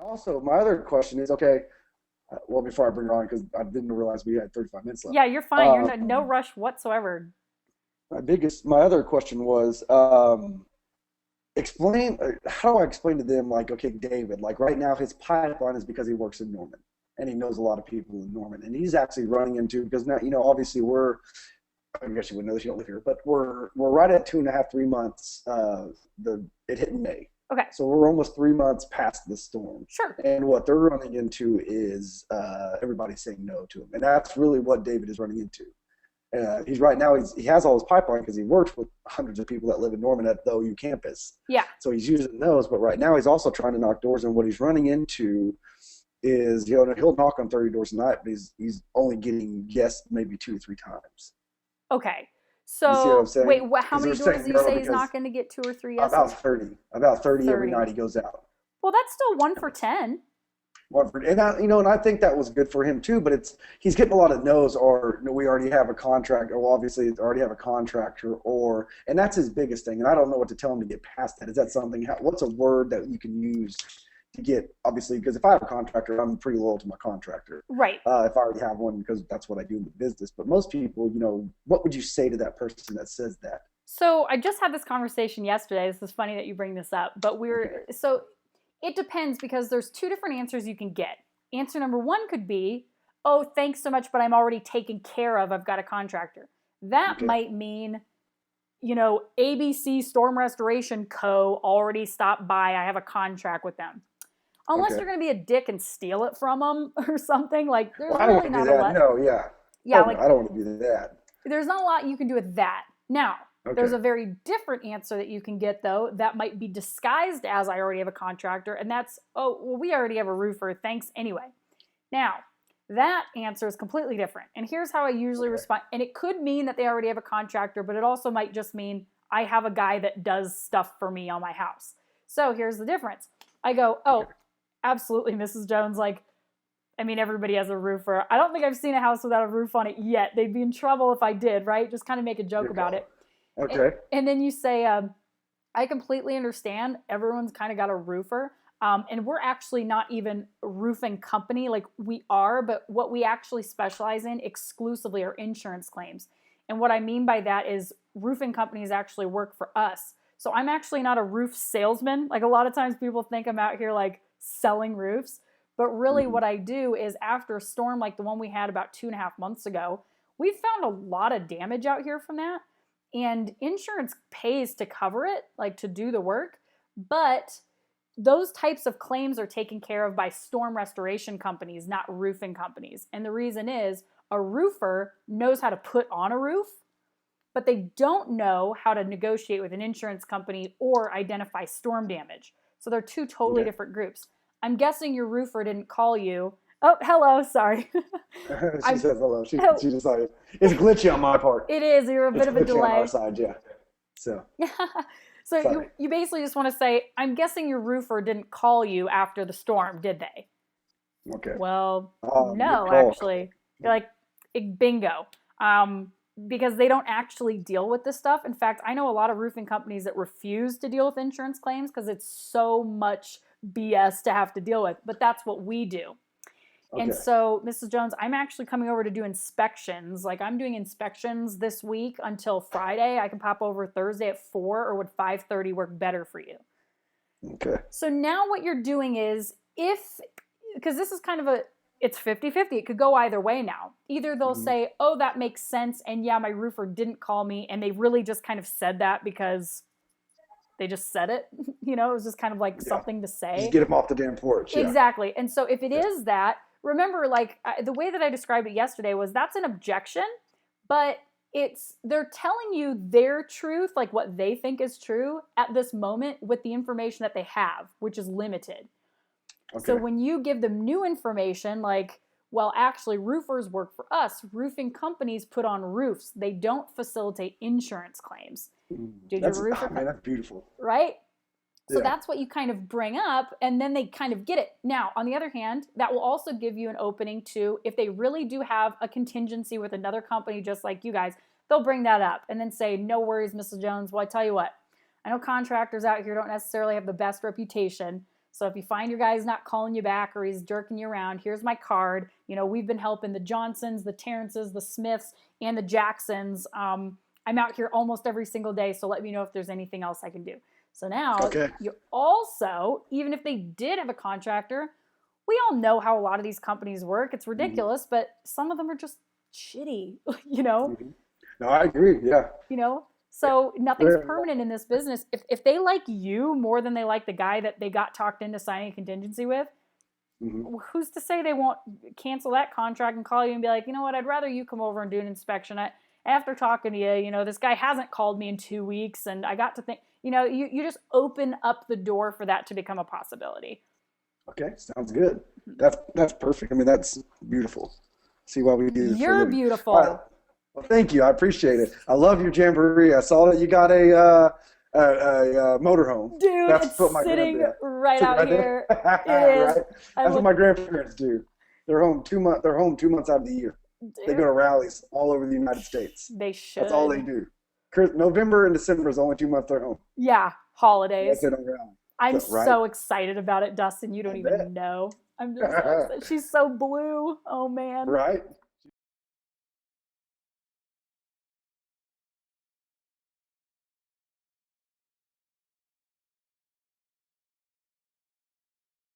Also, my other question is, okay, well, before I bring it on, because I didn't realize we had 35 minutes left. Yeah, you're fine. You're no Um, rush whatsoever. my other question was, explain, how do I explain to them, like, okay, David, like right now his pipeline is because he works in Norman and he knows a lot of people in Norman, and he's actually running into, because now, obviously I guess you wouldn't know this, you don't live here, but we're right at 2.5, 3 months. It hit in May, Okay, so we're almost 3 months past the storm, sure. and what they're running into is everybody saying no to him, and that's really what David is running into. He's right now he has all his pipeline because he works with hundreds of people that live in Norman at the OU campus, Yeah. so he's using those. But right now he's also trying to knock doors, and what he's running into is he'll knock on 30 doors a night, but he's only getting yes maybe 2 to 3 times. Okay. You see what I'm So saying? wait, how Because many they're doors saying do you no say he's because not going to get 2 or 3 yeses? about 30 every 30. night he goes out. Well, that's still 1 for 10. And I think that was good for him too. But he's getting a lot of no's, or no, we already have a contract, or well, obviously already have a contractor, and that's his biggest thing. And I don't know what to tell him to get past that. Is that something? What's a word that you can use to get, obviously, because if I have a contractor, I'm pretty loyal to my contractor. Right. If I already have one, because that's what I do in the business. But most people, what would you say to that person that says that? So I just had this conversation yesterday. This is funny that you bring this up, but Okay. so it depends because there's two different answers you can get. Answer number one could be, "Oh, thanks so much, but I'm already taken care of. I've got a contractor." That Okay. might mean, ABC Storm Restoration Co. already stopped by. I have a contract with them. Unless Okay. you're going to be a dick and steal it from them or something, like there's Well, I don't really want to do not a that. lot. No, yeah. Yeah, Oh no, like I don't want to do that. there's not a lot you can do with that. Now, there's Okay. a very different answer that you can get, though, that might be disguised as I already have a contractor, and that's, "Oh, well, we already have a roofer. Thanks anyway." Now, that answer is completely different. And here's how I usually Okay. respond. And it could mean that they already have a contractor, but it also might just mean I have a guy that does stuff for me on my house. So here's the difference. I go, Okay. "Oh, absolutely, Mrs. Jones. Like, I mean, everybody has a roofer. I don't think I've seen a house without a roof on it yet. They'd be in trouble if I did, right?" Just kind of make a joke Good about call. it. Okay. And then you say, "I completely understand. Everyone's kind of got a roofer. And we're actually not even a roofing company. Like we are, but what we actually specialize in exclusively are insurance claims. And what I mean by that is roofing companies actually work for us. So I'm actually not a roof salesman. Like a lot of times people think I'm out here like selling roofs. But really, Hmm. what I do is after a storm like the one we had about 2.5 months ago, we found a lot of damage out here from that. And insurance pays to cover it, like to do the work. But those types of claims are taken care of by storm restoration companies, not roofing companies. And the reason is a roofer knows how to put on a roof, but they don't know how to negotiate with an insurance company or identify storm damage. So they're two totally Okay. different groups. I'm guessing your roofer didn't call you. Oh, hello, sorry. She I'm says hello. She oh, she decided it's glitchy on my part. it is, you're a It's bit of a glitchy on our delay. side, yeah. So So you sorry. you basically just want to say, I'm guessing your roofer didn't call you after the storm, did they? Okay. Well, Good no, call. actually. You're like, bingo. Um, because they don't actually deal with this stuff. In fact, I know a lot of roofing companies that refuse to deal with insurance claims because it's so much BS to have to deal with. But that's what we do. And Okay. so, Mrs. Jones, I'm actually coming over to do inspections. Like I'm doing inspections this week until Friday. I can pop over Thursday at 4, or would 5:30 work better for you? Okay. So now what you're doing is if because this is kind of it's 50-50. It could go either way now. Either they'll Mhm. say, "Oh, that makes sense," and yeah, my roofer didn't call me, and they really just kind of said that because they just said it. It was just kind of like Yeah. something to Just say. get him off the damn porch. Yeah. Exactly. And so if it Yeah. is that, remember, like the way that I described it yesterday was that's an objection, but they're telling you their truth, like what they think is true at this moment with the information that they have, which is limited. So Okay. when you give them new information, like, well, actually, roofers work for us, roofing companies put on roofs, they don't facilitate insurance claims. Did your roofer, Man, that's beautiful. right? So Yeah. that's what you kind of bring up, and then they kind of get it. Now, on the other hand, that will also give you an opening to, if they really do have a contingency with another company just like you guys, they'll bring that up and then say, "No worries, Mrs. Jones. Well, I tell you what, I know contractors out here don't necessarily have the best reputation. So if you find your guy's not calling you back or he's jerking you around, here's my card. We've been helping the Johnsons, the Terrences, the Smiths, and the Jacksons. I'm out here almost every single day, so let me know if there's anything else I can do. So now you also, even if they did have a contractor, we all know how a lot of these companies work. It's ridiculous, but some of them are just shitty, No, I agree. Yeah. So nothing's permanent in this business. If they like you more than they like the guy that they got talked into signing a contingency with, who's to say they won't cancel that contract and call you and be like, you know what, I'd rather you come over and do an inspection. After talking to you, this guy hasn't called me in 2 weeks, and I got to think, you just open up the door for that to become a possibility. Okay, sounds good. That's perfect. I mean, that's beautiful. See why we do this. You're beautiful. Well, thank you. I appreciate it. I love your jamboree. I saw that you got a motorhome. Dude, it's sitting right out here. It is. Right? That's what my grandparents do. They're home 2 months. They're home 2 months out of the year. Dude. They go to rallies all over the United States. They should. That's all they do. November and December is the only 2 months they're home. Yeah, holidays. They don't rally. I'm so excited about it, Dustin. You don't even know. I'm just so excited. She's so blue. Oh, man. Right.